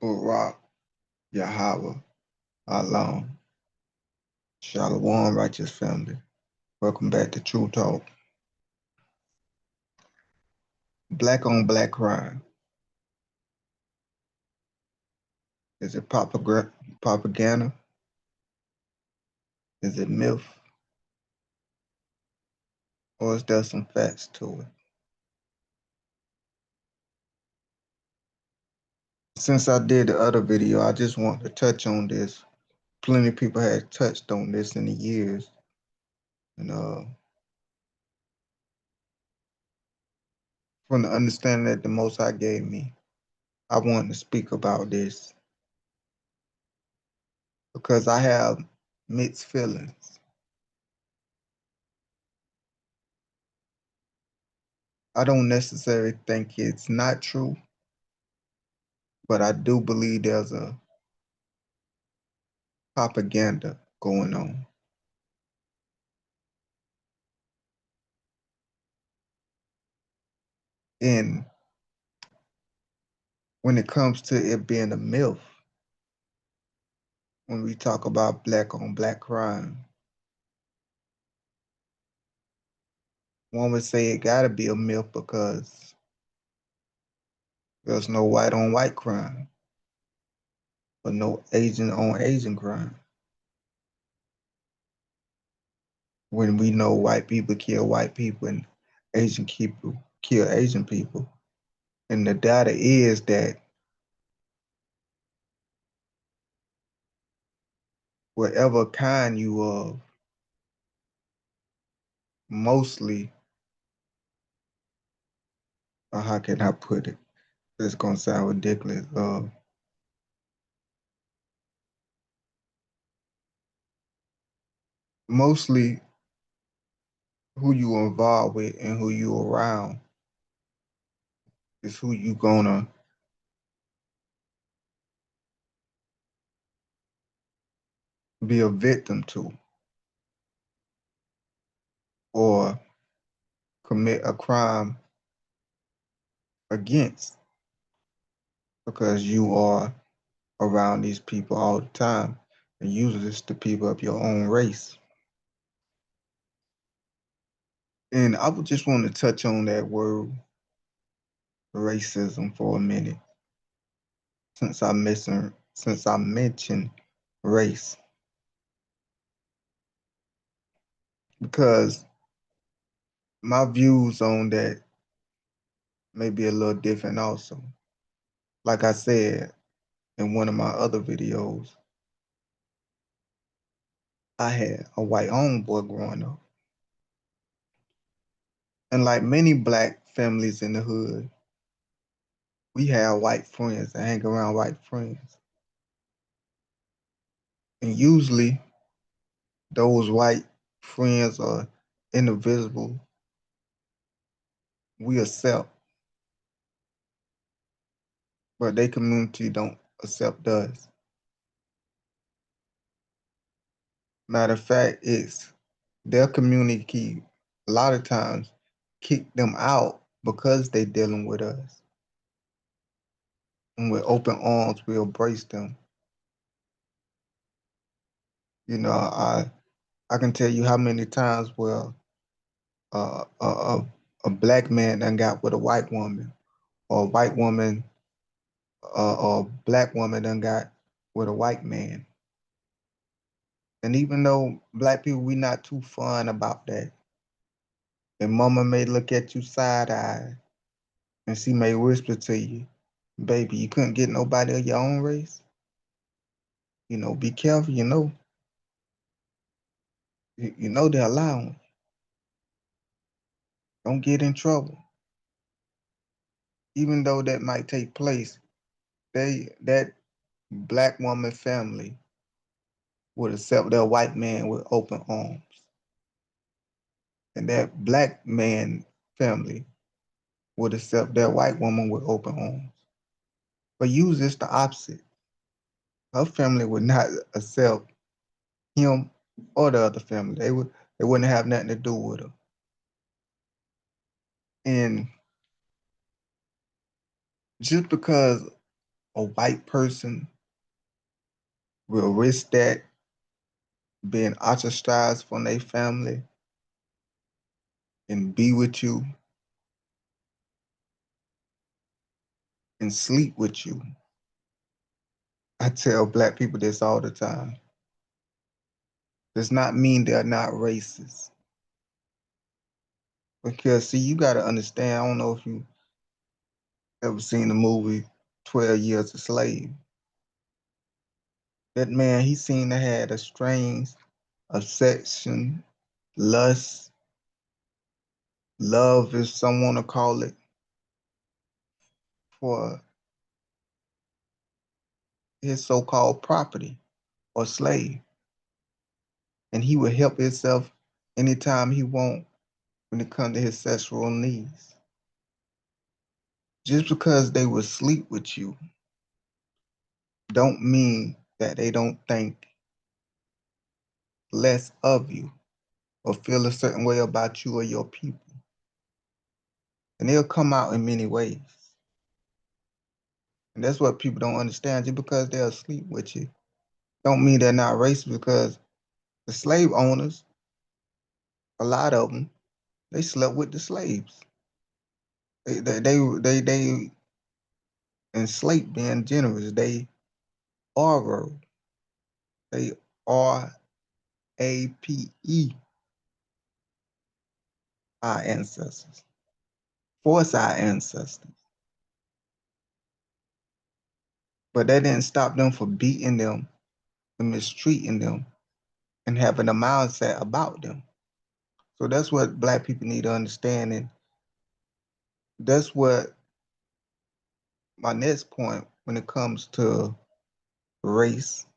Barak, Yahweh, Alam, Shalom, righteous family. Welcome back to TRU-TALK. Black on black crime. Is it propaganda? Is it myth? Or is there some facts to it? Since I did the other video, I just want to touch on this. Plenty of people had touched on this in the years. And from the understanding that the Most High gave me, I wanted to speak about this because I have mixed feelings. I don't necessarily think it's not true, but I do believe there's a propaganda going on. And when it comes to it being a myth, when we talk about black on black crime, one would say it gotta be a myth because there's no white on white crime, but no Asian on Asian crime. When we know white people kill white people and Asian people kill Asian people. And the data is that whatever kind you of, mostly, or how can I put it? It's gonna sound ridiculous. Mostly who you involved with and who you around is who you gonna be a victim to or commit a crime against because you are around these people all the time. And usually it's the people of your own race. And I would just want to touch on that word racism for a minute since I mentioned race. Because my views on that may be a little different also. Like I said in one of my other videos, I had a white homeboy growing up. And like many black families in the hood, we have white friends that hang around white friends. And usually those white friends are individuals we accept, but their community don't accept us. Matter of fact, it's their community a lot of times kick them out because they dealing with us. And with open arms, we'll embrace them. You know, I can tell you how many times where uh, a, a, a black man done got with a white woman, or a white woman or a black woman done got with a white man. And even though black people, we not too fun about that. And mama may look at you side-eye and she may whisper to you, baby, you couldn't get nobody of your own race? You know, be careful, you know they're allowing. Don't get in trouble. Even though that might take place, that black woman family would accept their white man with open arms. And that black man family would accept their white woman with open arms. But usually it's the opposite. Her family would not accept him or the other family. They wouldn't have nothing to do with her. And just because a white person will risk that being ostracized from their family and be with you and sleep with you. I tell black people this all the time. Does not mean they're not racist. Because see, you gotta understand, I don't know if you ever seen the movie 12 Years a Slave. That man, he seemed to have a strange obsession, lust, love, if some want to call it, for his so-called property or slave. And he would help himself anytime he want when it comes to his sexual needs. Just because they will sleep with you don't mean that they don't think less of you or feel a certain way about you or your people. And they'll come out in many ways. And that's what people don't understand. Just because they'll sleep with you don't mean they're not racist, because the slave owners, a lot of them, they slept with the slaves. They enslaved, being generous. They borrowed. They RAPE our ancestors, force our ancestors. But that didn't stop them from beating them and mistreating them and having a mindset about them. So that's what black people need to understand. And that's what my next point when it comes to race.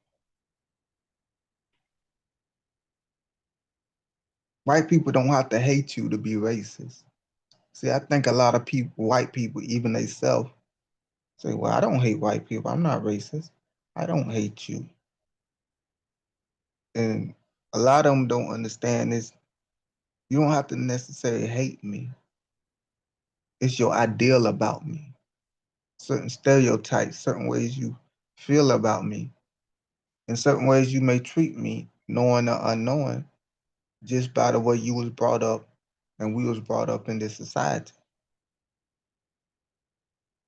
White people don't have to hate you to be racist. See, I think a lot of people, white people, even they self, say, well, I don't hate white people. I'm not racist. I don't hate you. And a lot of them don't understand this. You don't have to necessarily hate me. It's your ideal about me. Certain stereotypes, certain ways you feel about me, in certain ways you may treat me, knowing or unknowing, just by the way you was brought up and we was brought up in this society.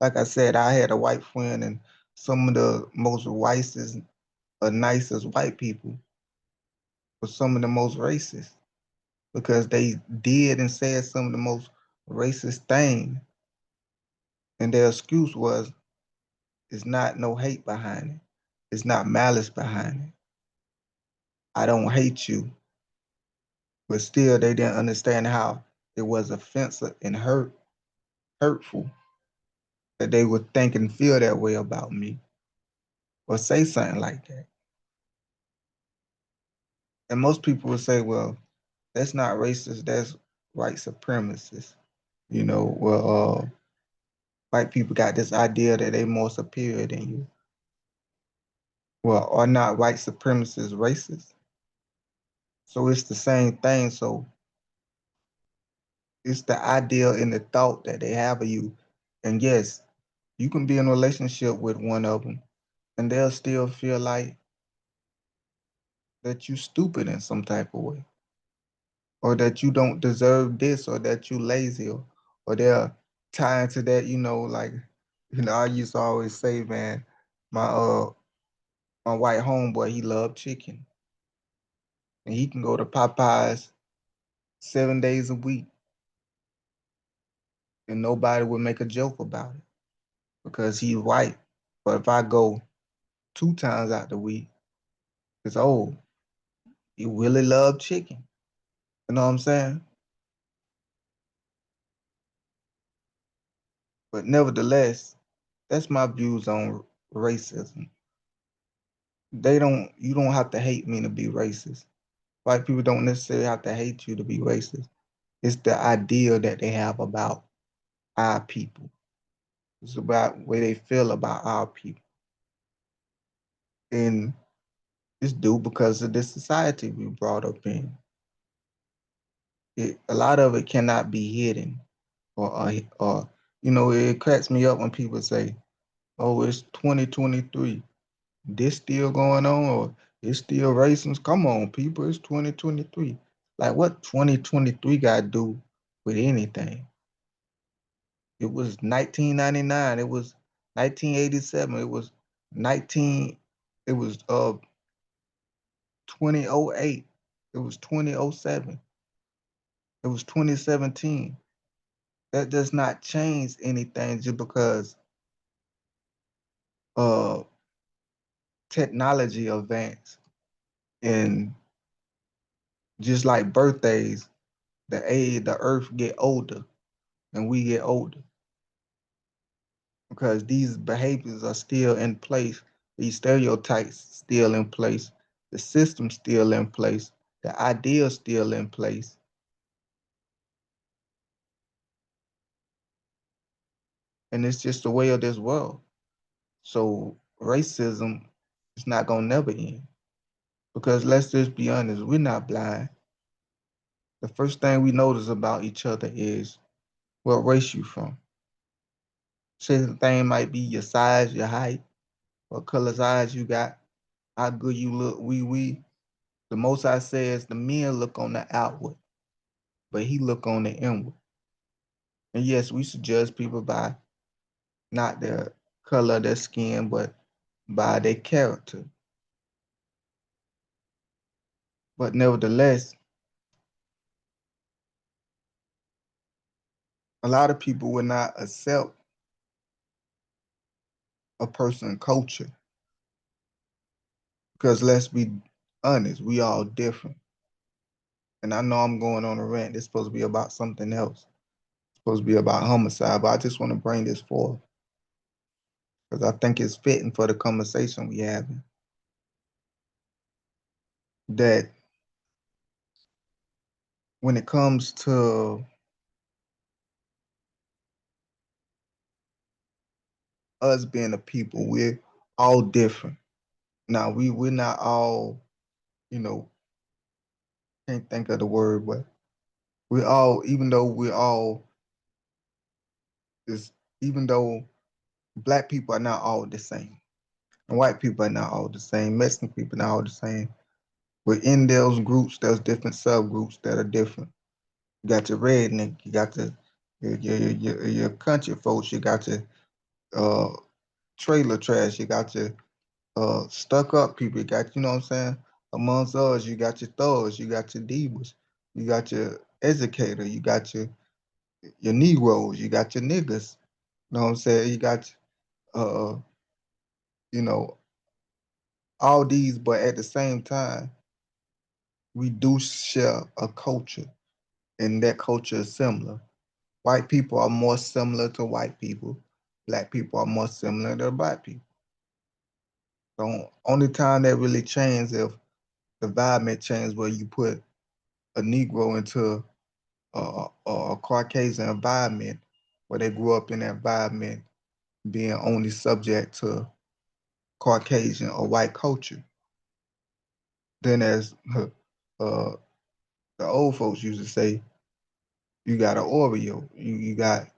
Like I said, I had a white friend, and some of the most wisest or nicest white people were some of the most racist, because they did and said some of the most racist things, and their excuse was, it's not no hate behind it. It's not malice behind it. I don't hate you. But still, they didn't understand how it was offensive and hurtful that they would think and feel that way about me or say something like that. And most people would say, well, that's not racist, that's white supremacist. White people got this idea that they're more superior than you. Well, are not white supremacists racist? So it's the same thing. So it's the idea and the thought that they have of you. And yes, you can be in a relationship with one of them and they'll still feel like that you stupid in some type of way, or that you don't deserve this, or that you lazy, or they're tied to that, like, I used to always say, man, my my white homeboy, he loved chicken. And he can go to Popeyes 7 days a week and nobody would make a joke about it because he's white. But if I go 2 times out the week, it's old. He really love chicken. You know what I'm saying? But nevertheless, that's my views on racism. You don't have to hate me to be racist. White people don't necessarily have to hate you to be racist. It's the idea that they have about our people. It's about where they feel about our people. And it's due because of this society we brought up in. A lot of it cannot be hidden, or it cracks me up when people say, Oh, it's 2023. This still going on, or it's still racing? Come on, people, it's 2023. Like, what 2023 got to do with anything? It was 1999. It was 1987. It was 19. It was 2008. It was 2007. It was 2017. That does not change anything just because uh technology advanced. And just like birthdays, the earth get older and we get older because these behaviors are still in place, these stereotypes still in place, the system still in place, the ideas still in place. And it's just the way of this world. So racism is not gonna never end. Because let's just be honest, we're not blind. The first thing we notice about each other is what race you from. Second thing might be your size, your height, what color's eyes you got, how good you look, we. The most I say is the men look on the outward, but he look on the inward. And yes, we should judge people by not their color of their skin, but by their character. But nevertheless, a lot of people will not accept a person's culture because let's be honest, we all different. And I know I'm going on a rant. It's supposed to be about something else. It's supposed to be about homicide, but I just want to bring this forth because I think it's fitting for the conversation we having. That when it comes to us being a people, we're all different. Now we're not all, you know, can't think of the word, but we all, even though we're all is even though black people are not all the same, and white people are not all the same, Mexican people are not all the same. Within those groups, there's different subgroups that are different. You got your redneck, you got your country folks, you got your uh, trailer trash, you got your stuck up people, you got, you know what I'm saying? Amongst us, you got your thugs, you got your divas, you got your educator, you got your Negroes, you got your niggas. You know what I'm saying? You got uh, you know, all these, but at the same time, we do share a culture, and that culture is similar. White people are more similar to white people. Black people are more similar to black people. The only time that really changes if the environment changes where you put a Negro into a Caucasian environment where they grew up in that environment being only subject to Caucasian or white culture. Then as the old folks used to say, you got an Oreo. You got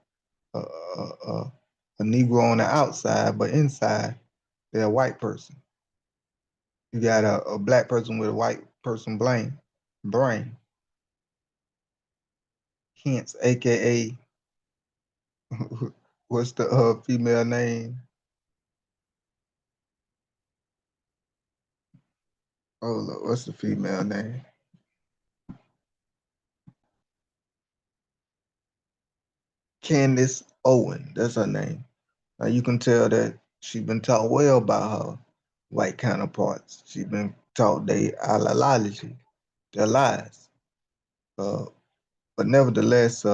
a, a Negro on the outside, but inside they're a white person. You got a black person with a white person brain. Hence, AKA, what's the female name? Oh, Lord, what's the female name? Candace Owen. That's her name. Now you can tell that she's been taught well by her white counterparts. She's been taught their ideology, their lies. Uh, but nevertheless,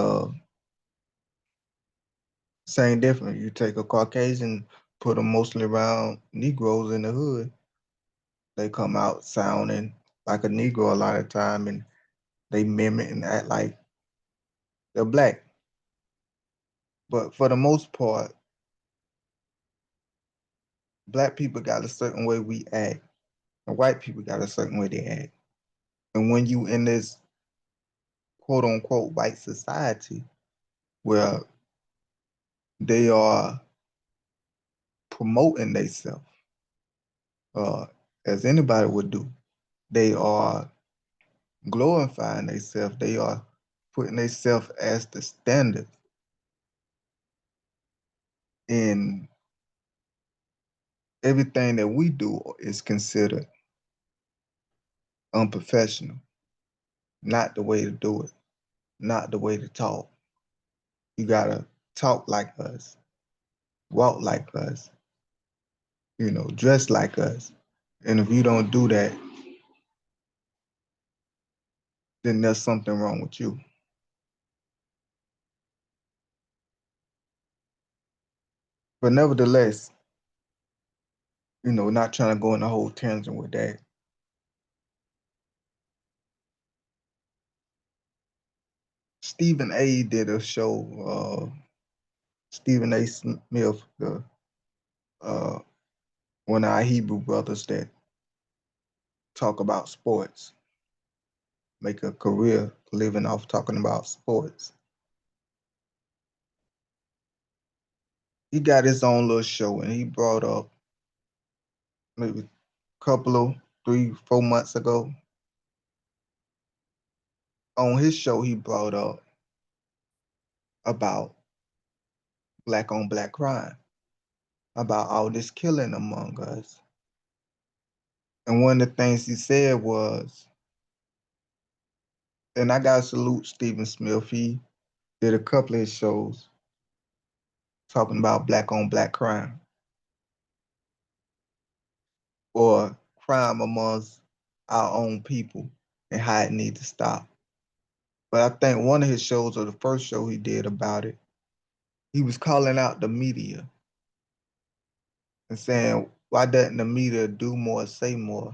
same difference. You take a Caucasian, put them mostly around Negroes in the hood, they come out sounding like a Negro a lot of time, and they mimic and act like they're black. But for the most part, black people got a certain way we act, and white people got a certain way they act. And when you in this quote unquote white society where they are promoting themselves, as anybody would do. They are glorifying themselves. They are putting themselves as the standard. And everything that we do is considered unprofessional, not the way to do it, not the way to talk. You gotta talk like us, walk like us, dress like us. And if you don't do that, then there's something wrong with you. But nevertheless, not trying to go in a whole tangent with that. Stephen A. did a show, Stephen A. Smith, uh, one of our Hebrew brothers that talk about sports, make a career living off talking about sports. He got his own little show, and he brought up maybe a couple of 3, 4 months ago on his show. He brought up about black on black crime, about all this killing among us. And one of the things he said was, and I gotta salute Stephen Smith. He did a couple of his shows talking about black on black crime or crime amongst our own people and how it needs to stop. But I think one of his shows, or the first show he did about it, he was calling out the media and saying, why doesn't the media do more, say more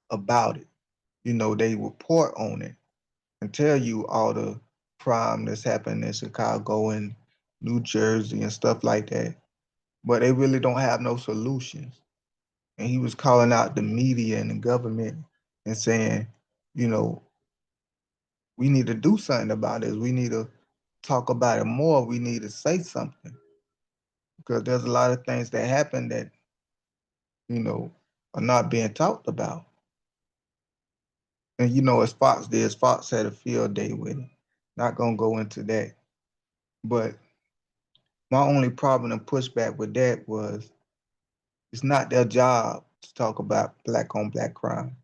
about it? They report on it and tell you all the crime that's happening in Chicago and New Jersey and stuff like that. But they really don't have no solutions. And he was calling out the media and the government and saying, you know, we need to do something about this. We need to talk about it more. We need to say something because there's a lot of things that happen that, are not being talked about. And as Fox did, Fox had a field day with it. Not gonna go into that. But my only problem and pushback with that was it's not their job to talk about black on black crime.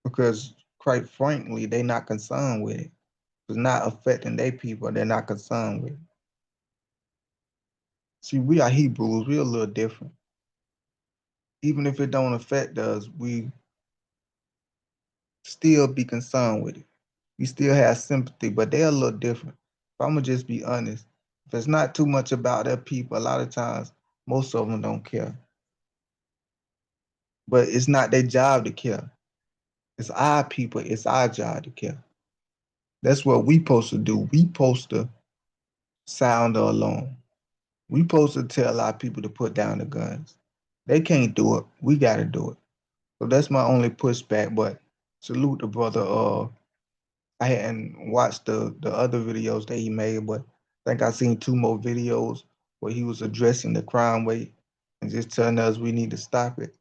Because quite frankly, they're not concerned with it. It's not affecting their people, they're not concerned with it. See, we are Hebrews, we're a little different. Even if it don't affect us, we still be concerned with it. We still have sympathy, but they're a little different. If I'm gonna just be honest, if it's not too much about their people, a lot of times most of them don't care. But it's not their job to care. It's our people, it's our job to care. That's what we supposed to do. We supposed to sound the alarm. We supposed to tell our people to put down the guns. They can't do it. We gotta do it. So that's my only pushback. But salute the brother. I hadn't watched the other videos that he made, but I think I seen 2 more videos where he was addressing the crime rate and just telling us we need to stop it.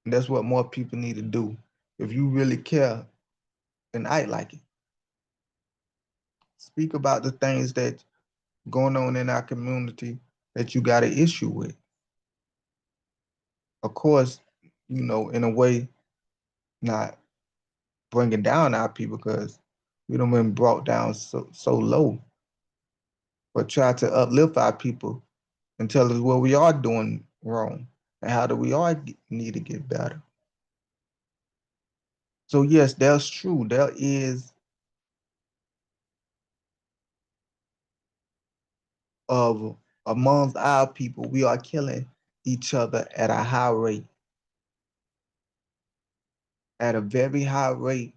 And that's what more people need to do. If you really care, then act like it. Speak about the things that going on in our community that you got an issue with. Of course, in a way, not bringing down our people because we don't been brought down so low, but try to uplift our people and tell us what we are doing wrong and how do we all need to get better. So yes, that's true. There is of amongst our people, we are killing each other at a high rate. At a very high rate,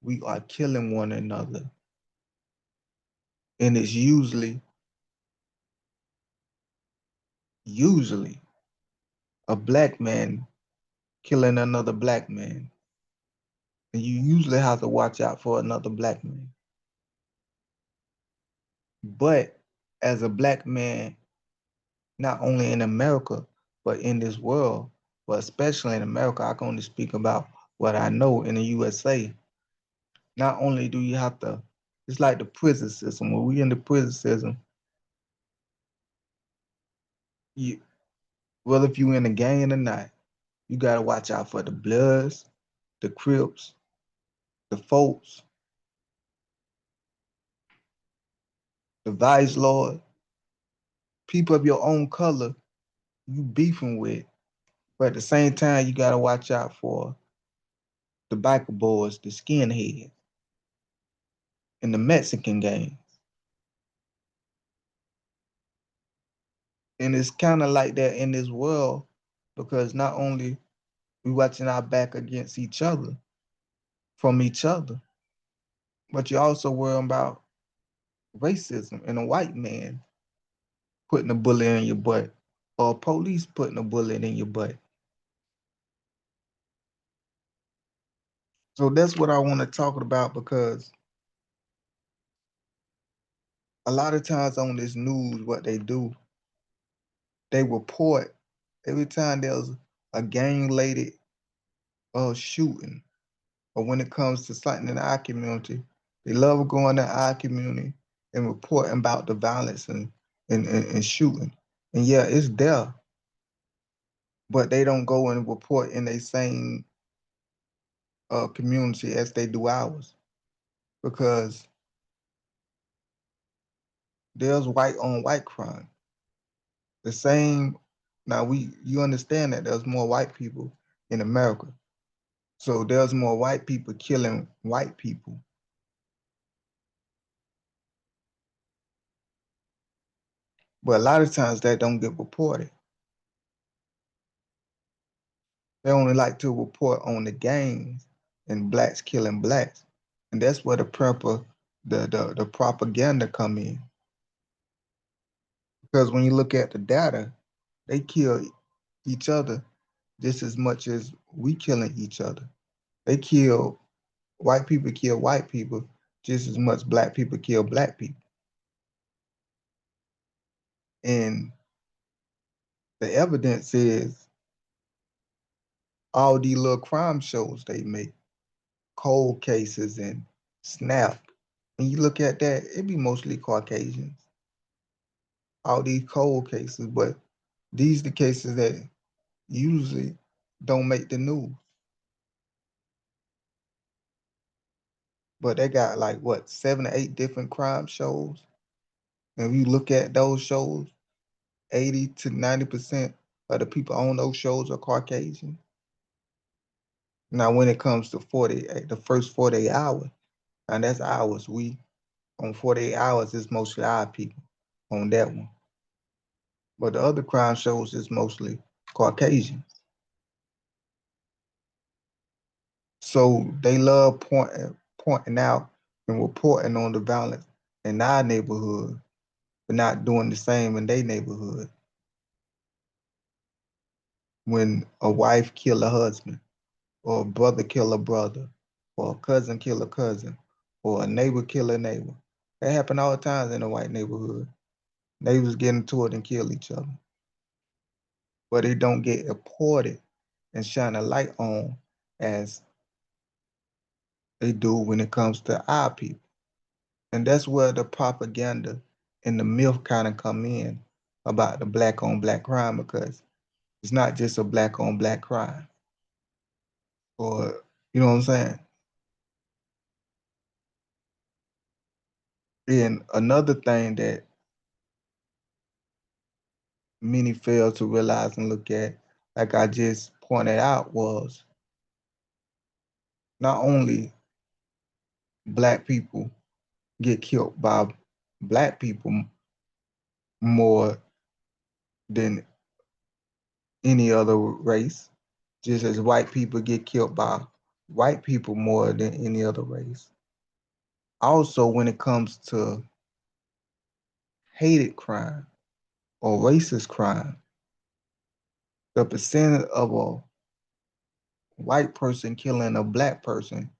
we are killing one another. And it's usually a black man killing another black man. And you usually have to watch out for another black man. But as a black man not only in America, but in this world, but especially in America. I can only speak about what I know in the USA. Not only do you have to, it's like the prison system. When we in the prison system, you, well, if you in the gang or not, you gotta watch out for the Bloods, the Crips, the folks, the vice lord, people of your own color you beefing with. But at the same time, you gotta watch out for the biker boys, the skinheads, and the Mexican gang. And it's kind of like that in this world because not only we watching our back against each other from each other, but you also worry about racism and a white man putting a bullet in your butt or police putting a bullet in your butt. So that's what I want to talk about because a lot of times on this news, what they do, they report every time there's a gang-related shooting, or when it comes to something in our community, they love going to our community and reporting about the violence and shooting. And yeah, it's there, but they don't go and report in the same community as they do ours because there's white on white crime. The same. Now you understand that there's more white people in America, so there's more white people killing white people. But a lot of times that don't get reported. They only like to report on the gangs and blacks killing blacks. And that's where the propaganda come in. Because when you look at the data, they kill each other just as much as we killing each other. They kill white people kill white people just as much black people kill black people. And the evidence is all these little crime shows they make, cold cases and snap. And you look at that, it be mostly Caucasians, all these cold cases, but these the cases that usually don't make the news. But they got like what, 7 or 8 different crime shows. And if you look at those shows, 80 to 90% of the people on those shows are Caucasian. Now, when it comes to the first 48 hours, and that's ours. We on 48 hours is mostly our people on that one. But the other crime shows is mostly Caucasians. So they love pointing out and reporting on the violence in our neighborhood, but not doing the same in their neighborhood. When a wife kill a husband, or a brother kill a brother, or a cousin kill a cousin, or a neighbor kill a neighbor. That happen all the time in a white neighborhood. Neighbors get into it and kill each other. But it don't get reported and shine a light on as they do when it comes to our people. And that's where the propaganda and the myth kind of come in about the black on black crime because it's not just a black on black crime. Or, you know what I'm saying? And another thing that many fail to realize and look at, like I just pointed out, was not only black people get killed by black people more than any other race, just as white people get killed by white people more than any other race. Also, when it comes to hated crime or racist crime, the percentage of a white person killing a black person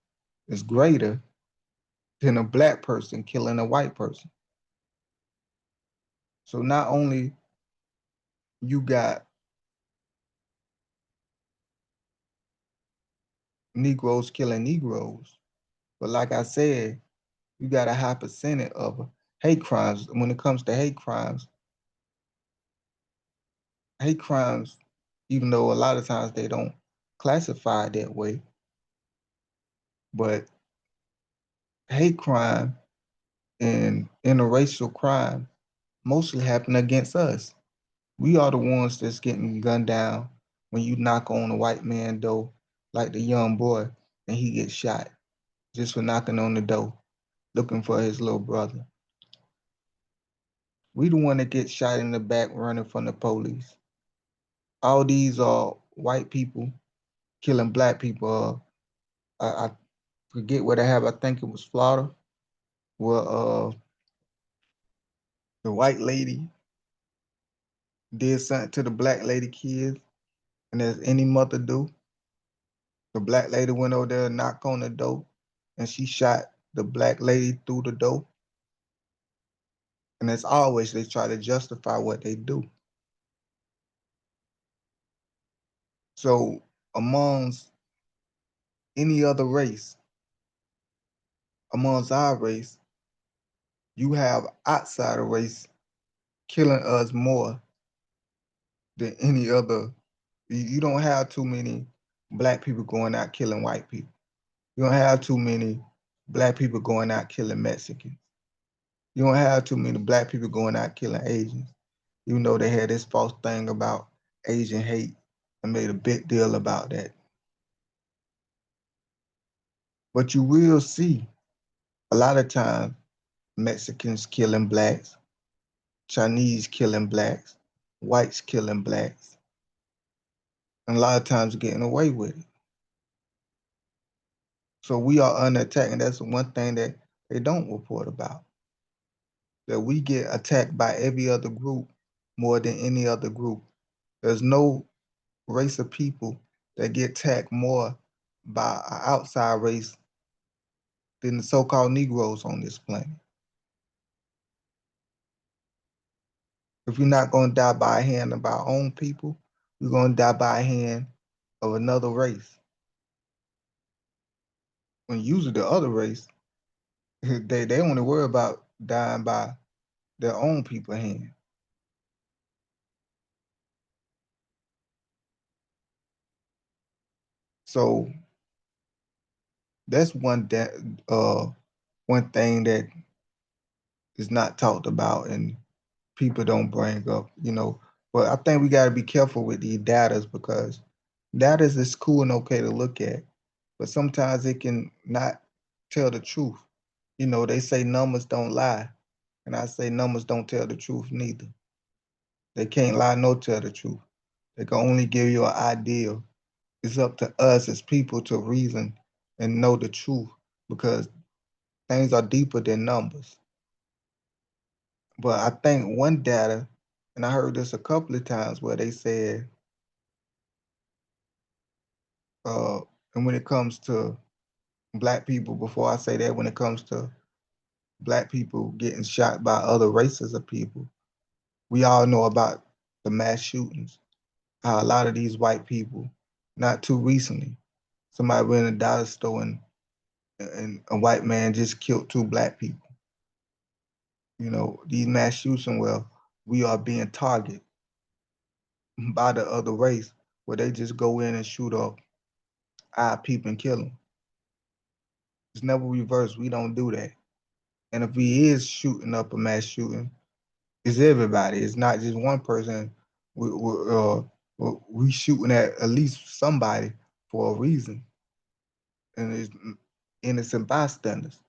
is greater than a black person killing a white person. So not only you got Negroes killing Negroes. But like I said, you got a high percentage of hate crimes. When it comes to hate crimes, even though a lot of times they don't classify it that way, but hate crime and interracial crime mostly happen against us. We are the ones that's getting gunned down when you knock on a white man door, like the young boy, and he gets shot just for knocking on the door, looking for his little brother. We the one that gets shot in the back running from the police. All these are white people killing black people. I forget what I have. I think it was Florida, where the white lady did something to the black lady kids, and as any mother do, the black lady went over there and knocked on the door, and she shot the black lady through the door. And as always, they try to justify what they do. So amongst any other race, amongst our race, you have outsider race killing us more than any other. You don't have too many black people going out killing white people. You don't have too many black people going out killing Mexicans. You don't have too many black people going out killing Asians. Even though they had this false thing about Asian hate and made a big deal about that. But you will see a lot of times Mexicans killing blacks, Chinese killing blacks, whites killing blacks, and a lot of times getting away with it. So we are under attack, and that's one thing that they don't report about. That we get attacked by every other group more than any other group. There's no race of people that get attacked more by an outside race than the so-called Negroes on this planet. If we're not going to die by a hand of our own people, we're going to die by a hand of another race. When usually the other race, they only worry about dying by their own people's hand. So that's one thing that is not talked about and people don't bring up. But I think we got to be careful with these datas because datas is cool and okay to look at, but sometimes it can not tell the truth. They say numbers don't lie, and I say numbers don't tell the truth neither. They can't lie nor tell the truth. They can only give you an idea. It's up to us as people to reason and know the truth because things are deeper than numbers. But I think one data, and I heard this a couple of times where they said, uh, and when it comes to black people, before I say that, when it comes to black people getting shot by other races of people, we all know about the mass shootings. How a lot of these white people, not too recently, somebody went in a dollar store and a white man just killed two black people. These mass shootings, well, we are being targeted by the other race where they just go in and shoot up our people and kill them. It's never reversed. We don't do that. And if we is shooting up a mass shooting, it's everybody. It's not just one person. We shooting at least somebody for a reason, and it's innocent bystanders.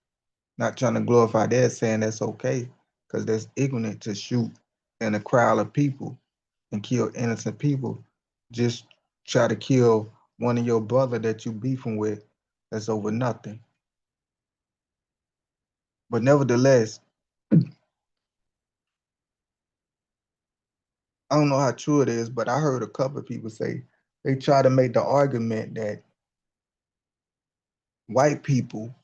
Not trying to glorify that, saying that's okay, because that's ignorant to shoot in a crowd of people and kill innocent people. Just try to kill one of your brother that you beefing with. That's over nothing. But nevertheless, I don't know how true it is, but I heard a couple of people say they try to make the argument that white people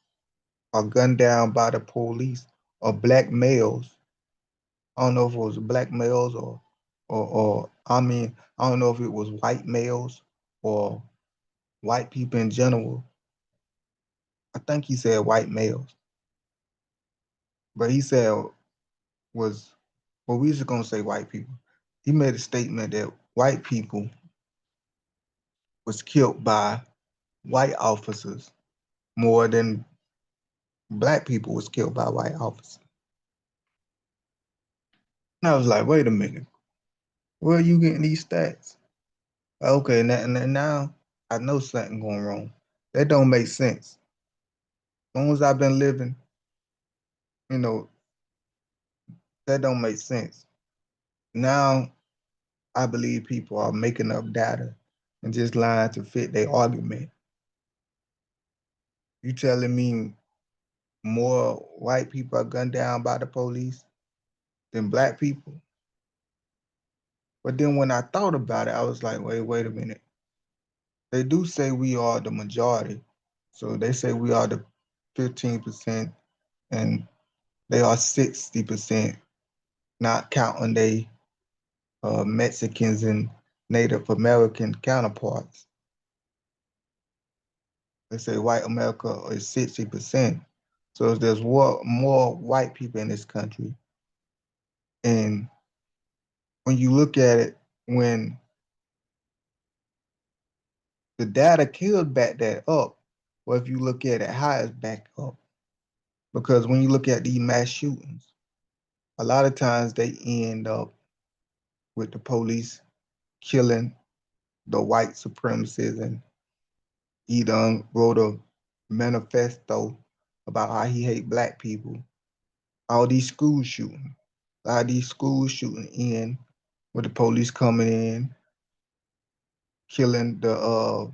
are gunned down by the police or black males. I don't know if it was black males or I mean, I don't know if it was white males or white people in general. I think he said white males, but he said was, well, we just gonna say white people. He made a statement that white people was killed by white officers more than black people was killed by white officers. And I was like, wait a minute, where are you getting these stats? Okay, now I know something going wrong. That don't make sense. As long as I've been living, you know, that don't make sense. Now I believe people are making up data and just lying to fit their argument. You telling me more white people are gunned down by the police than black people? But then when I thought about it, I was like, wait a minute. They do say we are the majority. So they say we are the 15% and they are 60%, not counting they Mexicans and Native American counterparts. They say white America is 60%. So there's more white people in this country. And when you look at it, when the data could back that up, or if you look at it, how it's back up. Because when you look at these mass shootings, a lot of times they end up with the police killing the white supremacists, and he done wrote a manifesto about how he hate black people. All these school shooting, a lot of these school shooting in with the police coming in, killing the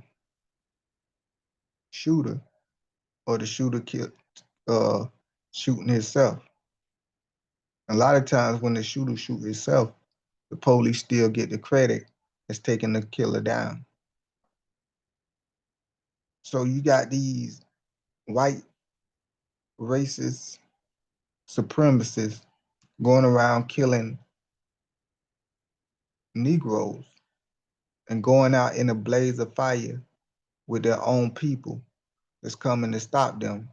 shooter, or the shooter shooting himself. A lot of times when the shooter shoot himself, the police still get the credit as taking the killer down. So you got these white racist supremacists going around killing Negroes and going out in a blaze of fire with their own people that's coming to stop them,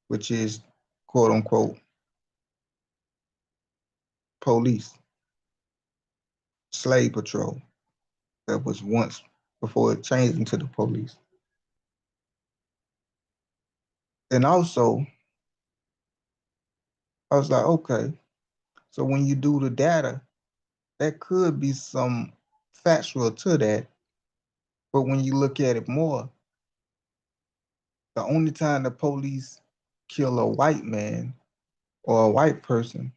which is quote unquote police, slave patrol, that was once before it changed into the police. And also, I was like, okay, so when you do the data, there could be some factual to that. But when you look at it more, the only time the police kill a white man or a white person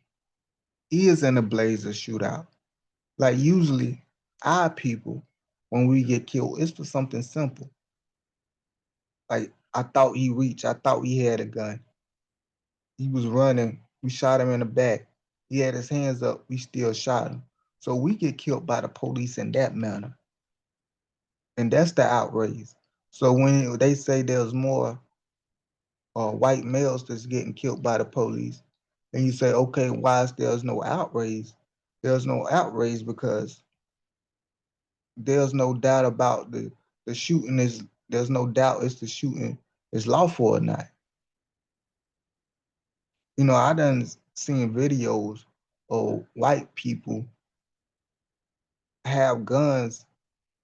is in a blazer shootout. Like usually our people, when we get killed, it's for something simple. Like I thought he reached, I thought he had a gun. He was running, we shot him in the back. He had his hands up, we still shot him. So we get killed by the police in that manner. And that's the outrage. So when they say there's more white males that's getting killed by the police, and you say, okay, why is there's no outrage? There's no outrage because there's no doubt about the shooting is, there's no doubt it's the shooting is lawful or not. You know, I done seen videos of white people have guns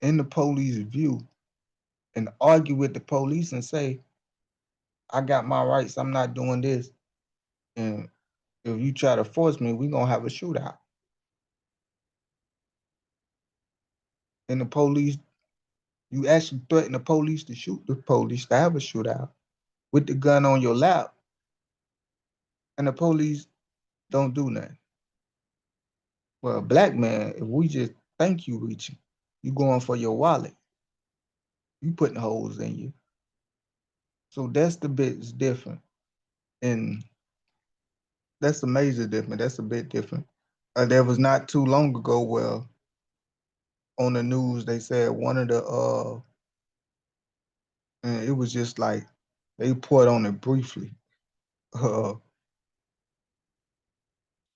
in the police view and argue with the police and say, I got my rights, I'm not doing this. And if you try to force me, we're gonna have a shootout. And the police, you actually threaten the police to shoot the police to have a shootout with the gun on your lap, and the police don't do nothing. Well, a black man, if we just think you reaching, you going for your wallet, you putting holes in you. So that's the bit is different. And that's a major difference. That's a bit different. There was not too long ago where on the news they said one of the and it was just like they put on it briefly.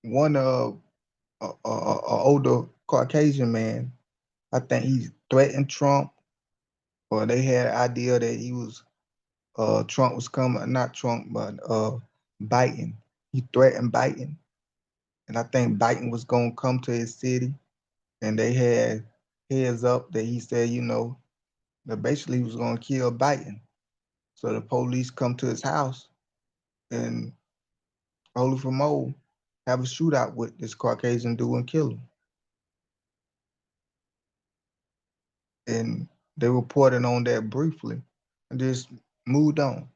One older Caucasian man, I think he threatened Trump, or they had an idea that he was Trump was coming, not Trump, but Biden. He threatened Biden, and I think Biden was gonna come to his city, and they had heads up that he said, that basically he was gonna kill Biden. So the police come to his house and holy for Mo have a shootout with this Caucasian dude and kill him. And they reported on that briefly and just moved on.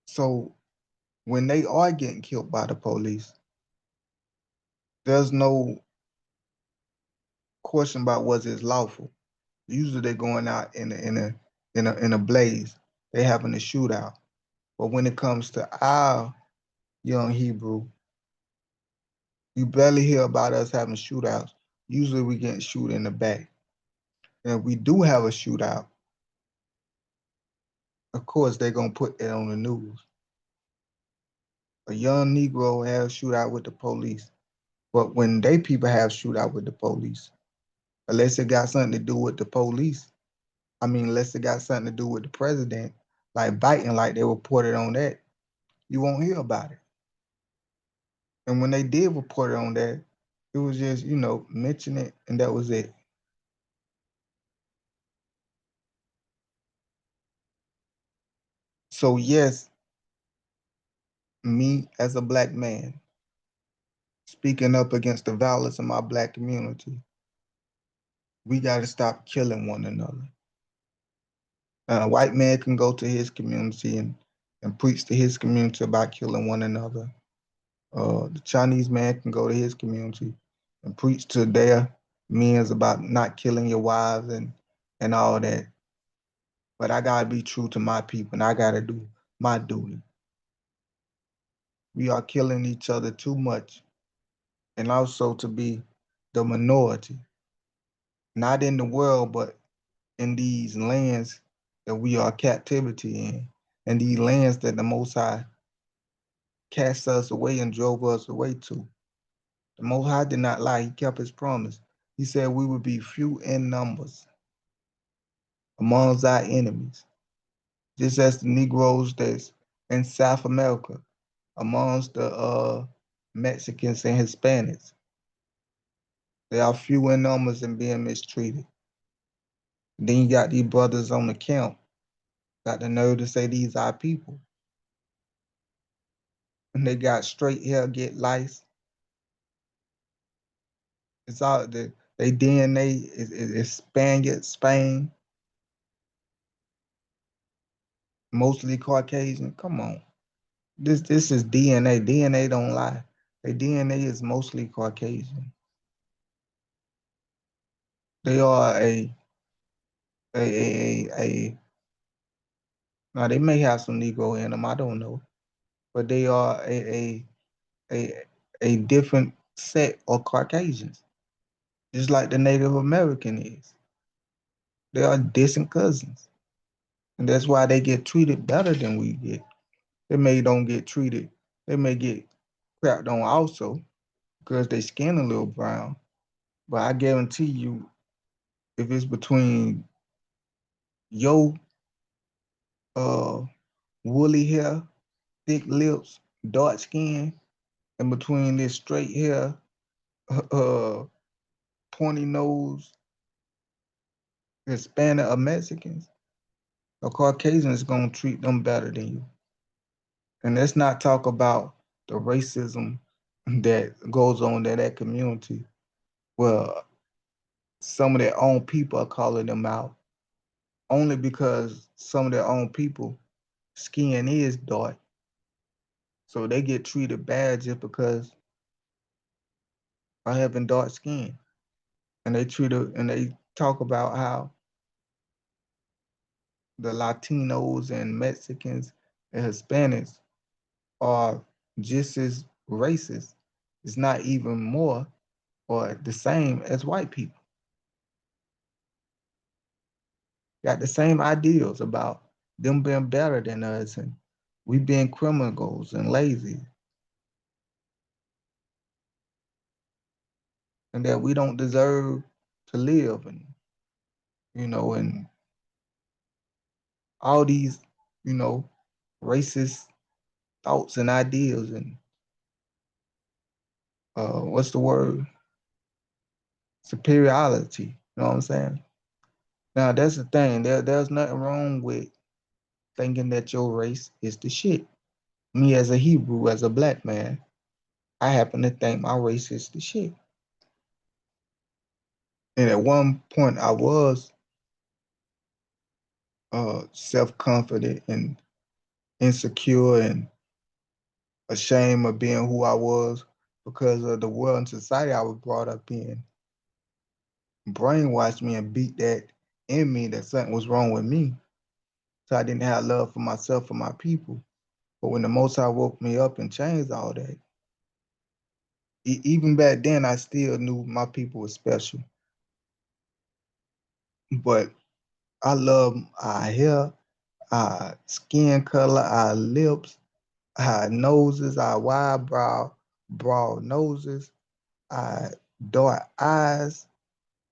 So when they are getting killed by the police, there's no question about was it lawful. Usually they're going out in a blaze. They having a shootout. But when it comes to our young Hebrew, you barely hear about us having shootouts. Usually we getting shoot in the back. And if we do have a shootout, of course they're gonna put that on the news. A young Negro has a shootout with the police. But when they people have shootout with the police, unless it got something to do with the police, unless it got something to do with the president, like Biden, like they reported on that, you won't hear about it. And when they did report on that, it was just, mention it and that was it. So yes, me as a black man, speaking up against the violence in my black community, we got to stop killing one another. A white man can go to his community and preach to his community about killing one another. The Chinese man can go to his community and preach to their men about not killing your wives and all that. But I gotta be true to my people and I gotta do my duty. We are killing each other too much, and also to be the minority, not in the world, but in these lands that we are captivity in, and these lands that the Most High cast us away and drove us away to. The Most High did not lie. He kept his promise. He said we would be few in numbers amongst our enemies, just as the Negroes that's in South America, amongst the Mexicans and Hispanics. They are few in numbers and being mistreated. Then you got these brothers on the camp, got the nerve to say these are people. And they got straight hair, get lice. It's all they DNA is Spaniard, Spain, mostly Caucasian. Come on. This is DNA. DNA don't lie. Their DNA is mostly Caucasian. They are a now they may have some Negro in them, I don't know. But they are a a different set of Caucasians, just like the Native American is. They are distant cousins. And that's why they get treated better than we get. They may don't get treated, they may get crapped on also because they skin a little brown. But I guarantee you, if it's between your uh woolly hair, thick lips, dark skin, and between this straight hair, uh pointy nose, Hispanic or Mexicans, a Caucasian is gonna treat them better than you. And let's not talk about the racism that goes on in that community. Well, some of their own people are calling them out only because some of their own people skin is dark. So they get treated bad just because of having dark skin. And they talk about how the Latinos and Mexicans and Hispanics are just as racist. It's not even more or the same as white people. Got the same ideals about them being better than us and we being criminals and lazy. and that we don't deserve to live, and and all these, you know, racist thoughts and ideas, and what's the word? Superiority. You know what I'm saying? Now that's the thing. There's nothing wrong with thinking that your race is the shit. Me as a Hebrew, as a black man, I happen to think my race is the shit. And at one point, I was self-confident and insecure and ashamed of being who I was because of the world and society I was brought up in. Brainwashed me and beat that in me that something was wrong with me. So I didn't have love for myself and my people. But when the Most High woke me up and changed all that, even back then, I still knew my people was special. But I love our hair, our skin color, our lips, our noses, our wide broad noses, our dark eyes,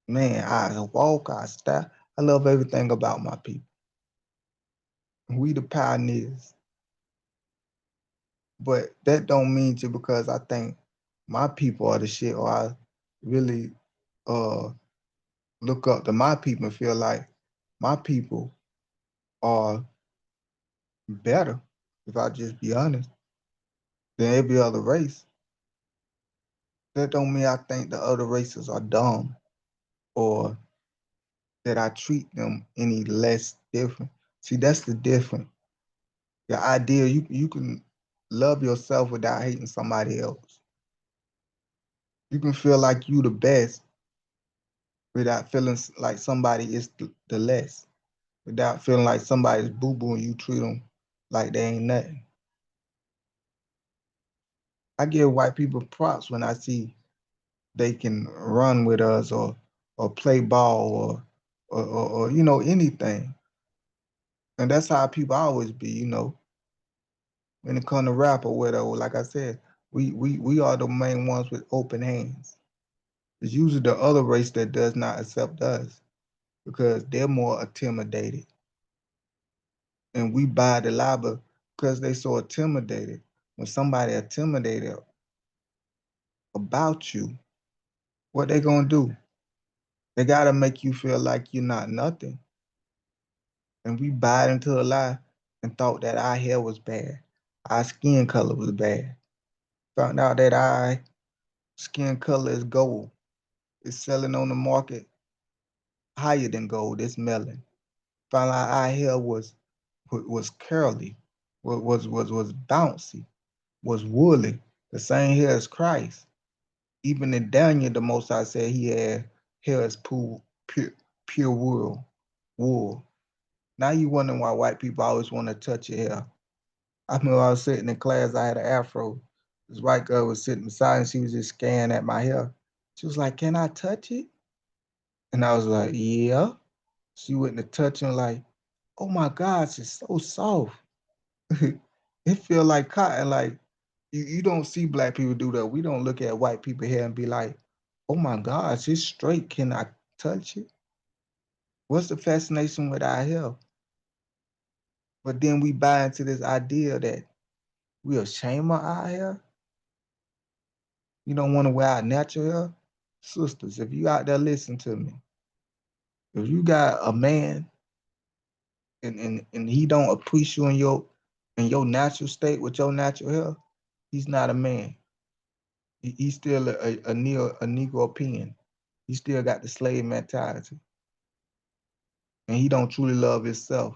man, our walk, our style. I love everything about my people. We the pioneers. But that don't mean to because I think my people are the shit or I really uh look up to my people and feel like my people are better, if I just be honest, than every other race. That don't mean I think the other races are dumb or that I treat them any less different. See, that's the difference. The idea you can love yourself without hating somebody else. You can feel like you the best without feeling like somebody is the less. Without feeling like somebody's boo-boo and you treat them like they ain't nothing. I give white people props when I see they can run with us or play ball or anything. And that's how people always be, when it come to rap or whatever. Like I said, we are the main ones with open hands. It's usually the other race that does not accept us because they're more intimidated. And we buy the lie because they so intimidated. When somebody intimidated about you, what they gonna do? They gotta make you feel like you're not nothing. And we bought into a lie and thought that our hair was bad, our skin color was bad. Found out that our skin color is gold. It's selling on the market higher than gold. It's melon. Found out our hair was curly, was bouncy, was woolly, the same hair as Christ. Even in Daniel, the Most High said he had hair as pure wool. Now you wondering why white people always want to touch your hair. I remember I was sitting in class, I had an afro. This white girl was sitting beside and she was just scanning at my hair. She was like, "Can I touch it?" And I was like, "Yeah." She went to touch and like, "Oh my gosh, it's so soft." It feel like cotton. Like you don't see black people do that. We don't look at white people hair and be like, "Oh my gosh, it's straight. Can I touch it?" What's the fascination with our hair? But then we buy into this idea that we ashamed of our hair. You don't want to wear our natural hair. Sisters, if you out there listen to me, if you got a man and he don't appreciate you in your natural state with your natural hair, he's not a man. He's still a Negro opinion. He still got the slave mentality. And he don't truly love himself.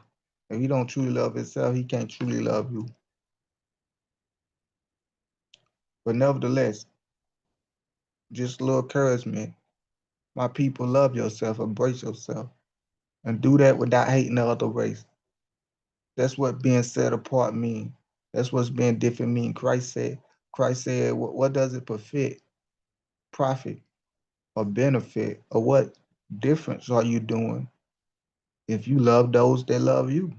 If he don't truly love himself, he can't truly love you. But nevertheless, just a little encouragement. My people, love yourself, embrace yourself, and do that without hating the other race. That's what being set apart mean. That's what's being different mean. Christ said, what does it profit, or benefit, or what difference are you doing if you love those that love you?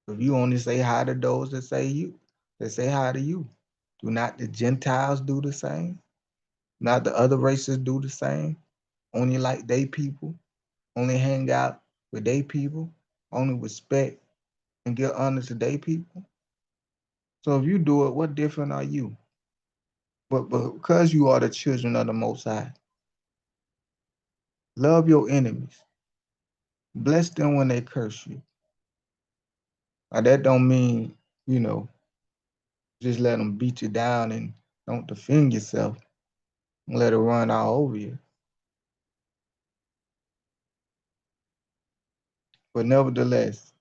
If you only say hi to those that say hi to you, do not the Gentiles do the same? Not the other races do the same. Only like they people. Only hang out with they people. Only respect and give honor to they people. So if you do it, what different are you? But because you are the children of the Most High, love your enemies. Bless them when they curse you. Now that don't mean, you know, just let them beat you down and don't defend yourself and let it run all over you. But nevertheless,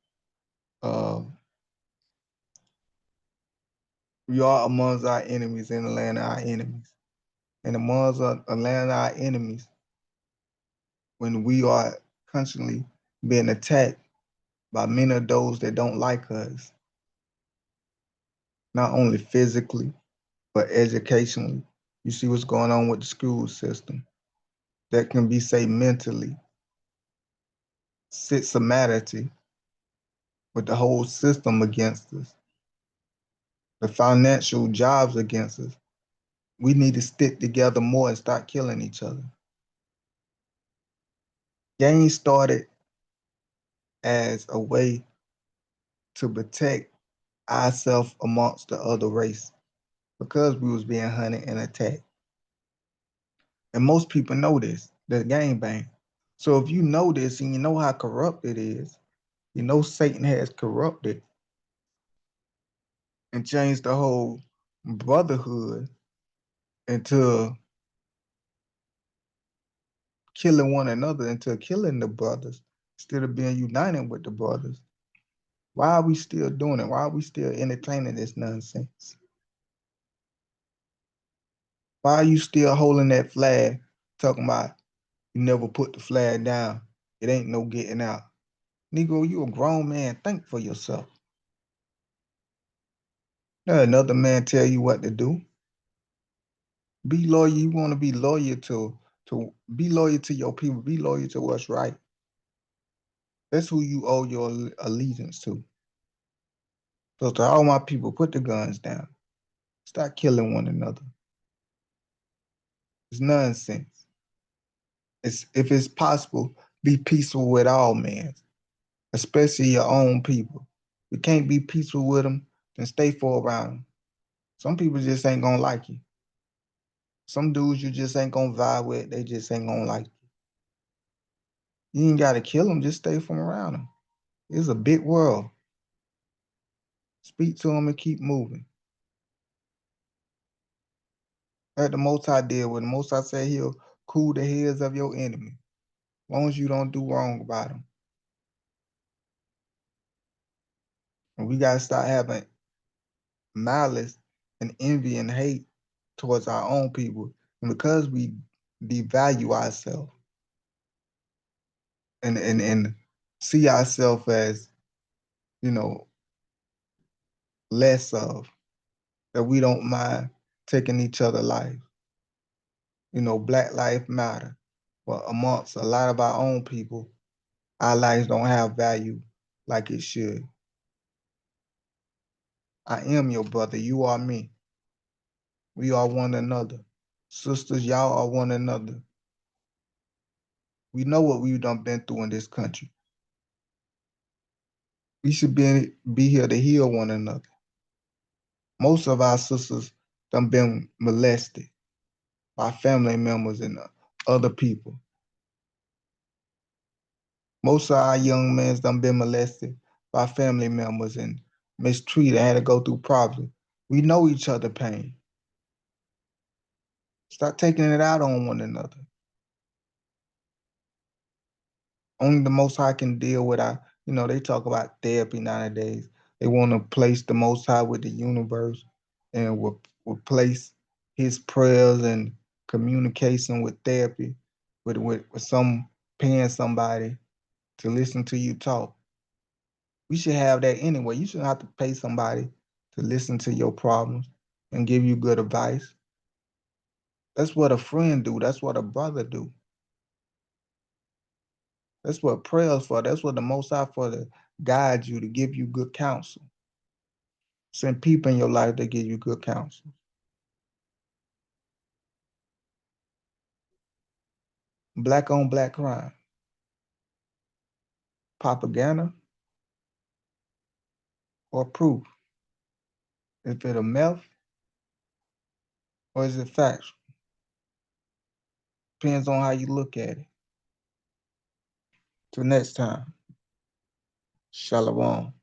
uh, we are amongst our enemies in the land of our enemies. And amongst the land of our enemies, when we are constantly being attacked by many of those that don't like us, not only physically, but educationally. You see what's going on with the school system. That can be, say, mentally, systematically, with the whole system against us, the financial jobs against us. We need to stick together more and start killing each other. Gangs started as a way to protect ourselves amongst the other race because we was being hunted and attacked. And most people know this, the gang bang. So if you know this and you know how corrupt it is, you know Satan has corrupted and changed the whole brotherhood into killing one another, into killing the brothers instead of being united with the brothers. Why are we still doing it? Why are we still entertaining this nonsense? Why are you still holding that flag, talking about you never put the flag down? It ain't no getting out. Negro, you a grown man. Think for yourself. Let another man tell you what to do. Be loyal. You want to be loyal to be loyal to your people. Be loyal to what's right. That's who you owe your allegiance to. So to all my people, put the guns down. Stop killing one another. It's nonsense. If it's possible, be peaceful with all men, especially your own people. If you can't be peaceful with them, then stay for around them. Some people just ain't gonna like you. Some dudes you just ain't gonna vibe with, they just ain't gonna like you. You ain't gotta kill them, just stay from around them. It's a big world. Speak to them and keep moving. Let the Most High deal with the Most High say he'll cool the heads of your enemy, as long as you don't do wrong by them. And we gotta start having malice and envy and hate towards our own people. And because we devalue ourselves and see ourselves as, you know, less of, that we don't mind taking each other life. You know, Black Lives Matter. But amongst a lot of our own people, our lives don't have value like it should. I am your brother. You are me. We are one another. Sisters, y'all are one another. We know what we've done been through in this country. We should be here to heal one another. Most of our sisters done been molested by family members and other people. Most of our young men done been molested by family members and mistreated, had to go through poverty. We know each other pain. Start taking it out on one another. Only the Most High can deal with our, they talk about therapy nowadays. They want to place the Most High with the universe and will replace his prayers and communication with therapy, with some paying somebody to listen to you talk. We should have that anyway. You shouldn't have to pay somebody to listen to your problems and give you good advice. That's what a friend do. That's what a brother do. That's what prayers for. That's what the Most High for, to guide you, to give you good counsel. Send people in your life that give you good counsel. Black on black crime. Propaganda or proof? Is it a myth or is it factual? Depends on how you look at it. Till next time, Shalom.